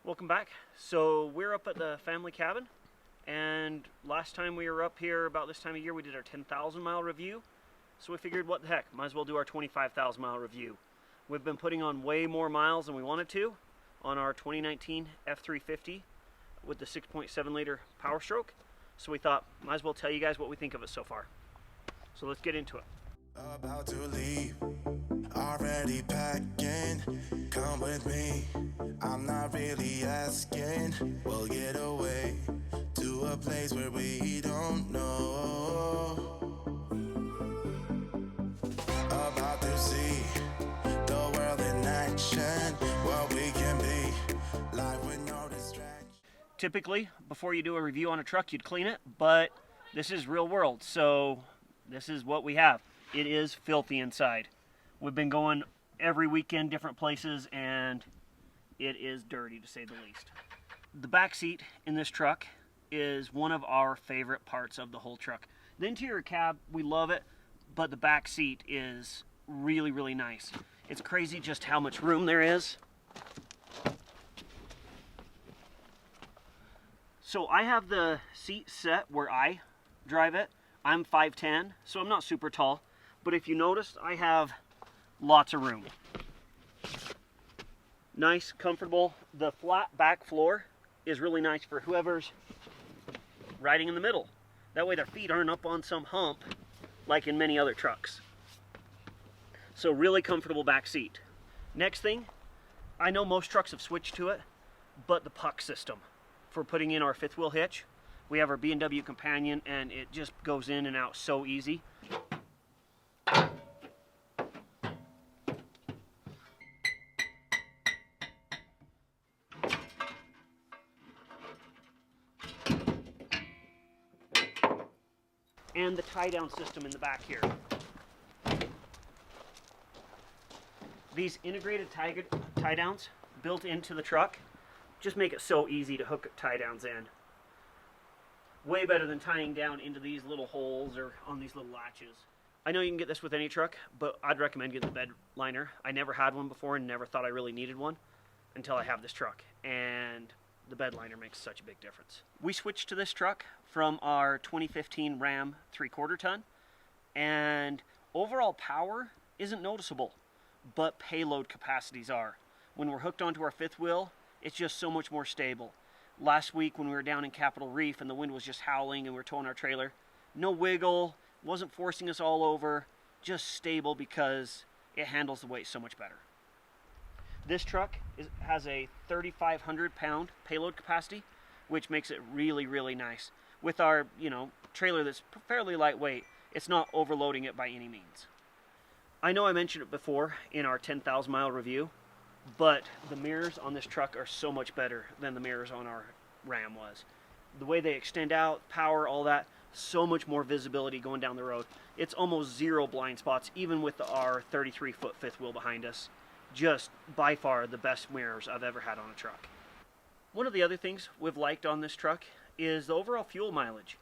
Welcome back. So we're up at the family cabin, and last time we were up here about this time of year we did our 10,000 mile review. So we figured, what the heck, might as well do our 25,000 mile review. We've been putting on way more miles than we wanted to on our 2019 F350 with the 6.7 liter Powerstroke. So we thought, might as well tell you guys what we think of it so far. So let's get into it. About to leave, already packing, come with me, I'm not really asking, we'll get away to a place where we don't know, about to see the world in action, what we can be, life with no distraction. Typically, before you do a review on a truck, you'd clean it, but this is real world, so this is what we have. It is filthy inside. We've been going every weekend, different places, and it is dirty to say the least. The back seat in this truck is one of our favorite parts of the whole truck. The interior cab, we love it, but the back seat is really, really nice. It's crazy just how much room there is. So I have the seat set where I drive it. I'm 5'10", so I'm not super tall. But if you notice, I have lots of room. Nice, comfortable. The flat back floor is really nice for whoever's riding in the middle. That way their feet aren't up on some hump like in many other trucks. So really comfortable back seat. Next thing, I know most trucks have switched to it, but the puck system for putting in our fifth wheel hitch. We have our B&W Companion, and it just goes in and out so easy. And the tie-down system in the back here. These integrated tie-downs built into the truck just make it so easy to hook tie-downs in. Way better than tying down into these little holes or on these little latches. I know you can get this with any truck, but I'd recommend getting the bed liner. I never had one before and never thought I really needed one until I have this truck, and the bed liner makes such a big difference. We switched to this truck from our 2015 Ram 3/4 ton, and overall power isn't noticeable, but payload capacities are. When we're hooked onto our fifth wheel, it's just so much more stable. Last week when we were down in Capitol Reef and the wind was just howling and we were towing our trailer, no wiggle, wasn't forcing us all over, just stable because it handles the weight so much better. This truck has a 3,500 pound payload capacity, which makes it really, really nice. With our, trailer that's fairly lightweight, it's not overloading it by any means. I know I mentioned it before in our 10,000 mile review, but the mirrors on this truck are so much better than the mirrors on our Ram was. The way they extend out, power, all that, so much more visibility going down the road. It's almost zero blind spots, even with our 33-foot fifth wheel behind us. Just by far the best mirrors I've ever had on a truck. One of the other things we've liked on this truck is the overall fuel mileage.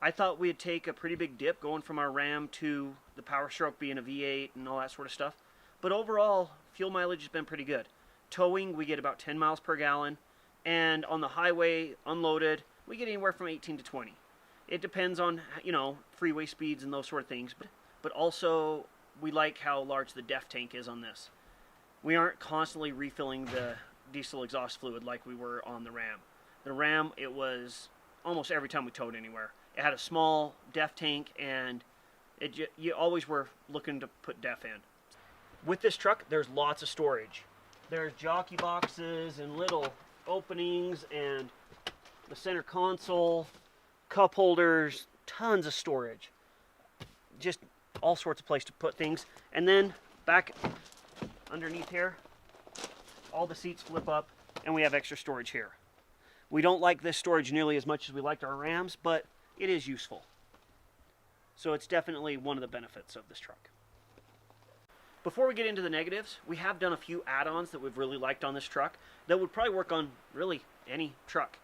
I thought we'd take a pretty big dip going from our Ram to the Powerstroke being a V8 and all that sort of stuff. But overall, fuel mileage has been pretty good. Towing, we get about 10 miles per gallon. And on the highway, unloaded, we get anywhere from 18 to 20. It depends on, freeway speeds and those sort of things. But also, we like how large the DEF tank is on this. We aren't constantly refilling the diesel exhaust fluid like we were on the Ram. The Ram, it was almost every time we towed anywhere. It had a small DEF tank, and you always were looking to put DEF in. With this truck, there's lots of storage. There's jockey boxes and little openings and the center console, cup holders, tons of storage. Just all sorts of place to put things. And then back underneath here, all the seats flip up and we have extra storage here. We don't like this storage nearly as much as we liked our Rams, but it is useful. So it's definitely one of the benefits of this truck. Before we get into the negatives, we have done a few add-ons that we've really liked on this truck that would probably work on really any truck.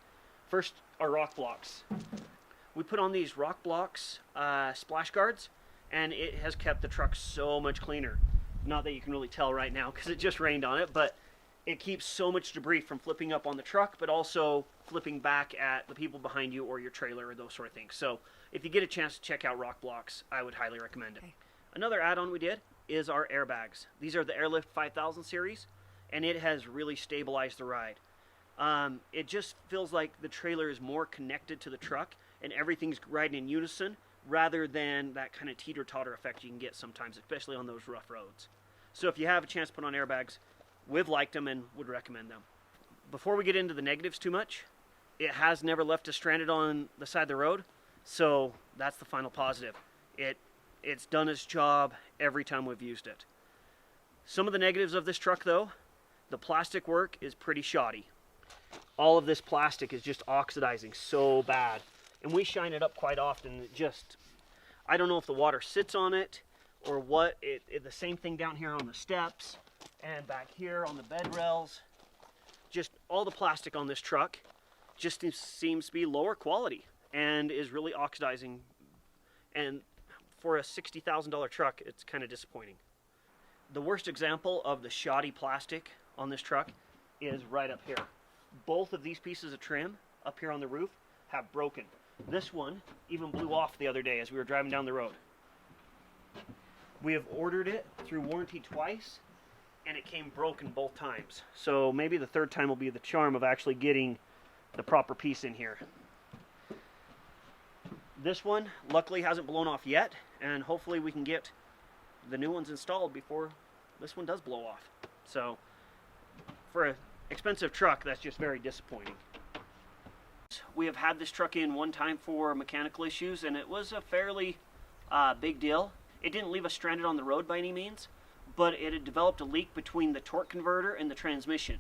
First, our rock blocks. We put on these rock blocks splash guards, and it has kept the truck so much cleaner. Not that you can really tell right now because it just rained on it, but it keeps so much debris from flipping up on the truck, but also flipping back at the people behind you or your trailer or those sort of things. So if you get a chance to check out Rock Blocks, I would highly recommend it. Okay. Another add-on we did is our airbags. These are the Airlift 5000 series, and it has really stabilized the ride. It just feels like the trailer is more connected to the truck and everything's riding in unison rather than that kind of teeter-totter effect you can get sometimes, especially on those rough roads. So if you have a chance to put on airbags, we've liked them and would recommend them. Before we get into the negatives too much, it has never left us stranded on the side of the road, so that's the final positive. It's done its job every time we've used it. Some of the negatives of this truck though, the plastic work is pretty shoddy. All of this plastic is just oxidizing so bad, and we shine it up quite often. I don't know if the water sits on it or what. The same thing down here on the steps and back here on the bed rails. Just all the plastic on this truck just seems to be lower quality and is really oxidizing, and for a $60,000 truck, it's kind of disappointing. The worst example of the shoddy plastic on this truck is right up here. Both of these pieces of trim up here on the roof have broken. This one even blew off the other day as we were driving down the road. We have ordered it through warranty twice, and it came broken both times. So maybe the third time will be the charm of actually getting the proper piece in here. This one luckily hasn't blown off yet, and hopefully we can get the new ones installed before this one does blow off. So for an expensive truck, that's just very disappointing. We have had this truck in one time for mechanical issues, and it was a fairly big deal. It didn't leave us stranded on the road by any means, but it had developed a leak between the torque converter and the transmission.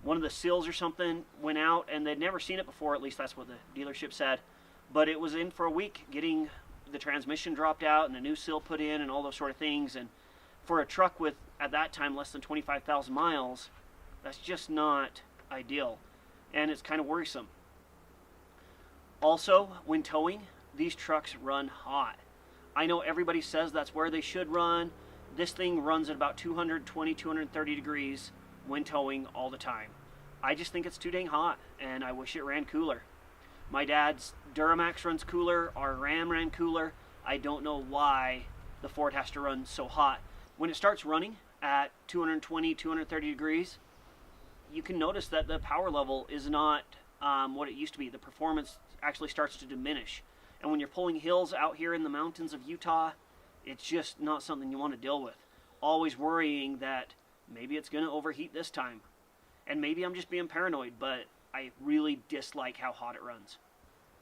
One of the seals or something went out, and they'd never seen it before, at least that's what the dealership said. But it was in for a week getting the transmission dropped out and a new seal put in and all those sort of things. And for a truck with, at that time, less than 25,000 miles, that's just not ideal. And it's kind of worrisome. Also, when towing, these trucks run hot. I know everybody says that's where they should run. This thing runs at about 220, 230 degrees when towing all the time. I just think it's too dang hot, and I wish it ran cooler. My dad's Duramax runs cooler, our Ram ran cooler. I don't know why the Ford has to run so hot. When it starts running at 220, 230 degrees, you can notice that the power level is not what it used to be. The performance actually starts to diminish. And when you're pulling hills out here in the mountains of Utah, it's just not something you want to deal with. Always worrying that maybe it's going to overheat this time. And maybe I'm just being paranoid, but I really dislike how hot it runs.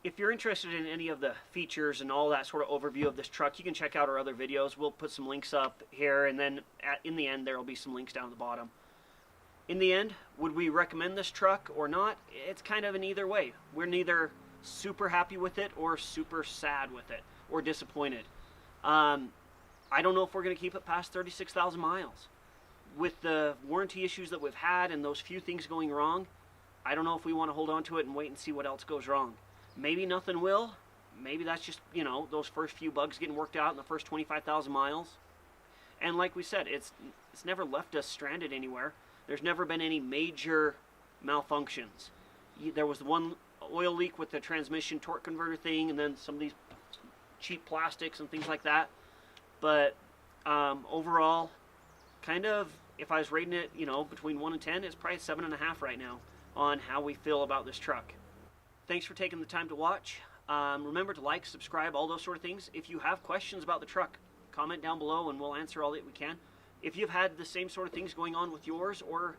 If you're interested in any of the features and all that sort of overview of this truck, you can check out our other videos. We'll put some links up here, and then in the end there will be some links down at the bottom. In the end, would we recommend this truck or not? It's kind of an either way. We're neither super happy with it or super sad with it or disappointed. I don't know if we're going to keep it past 36,000 miles. With the warranty issues that we've had and those few things going wrong, I don't know if we want to hold on to it and wait and see what else goes wrong. Maybe nothing will. Maybe that's just, those first few bugs getting worked out in the first 25,000 miles. And like we said, it's never left us stranded anywhere. There's never been any major malfunctions. There was one oil leak with the transmission torque converter thing, and then some of these cheap plastics and things like that. But overall, kind of, if I was rating it, between 1 and 10, it's probably 7.5 right now on how we feel about this truck. Thanks for taking the time to watch. Remember to like, subscribe, all those sort of things. If you have questions about the truck, comment down below and we'll answer all that we can. If you've had the same sort of things going on with yours or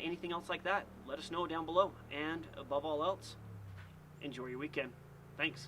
anything else like that, let us know down below. And above all else, enjoy your weekend. Thanks.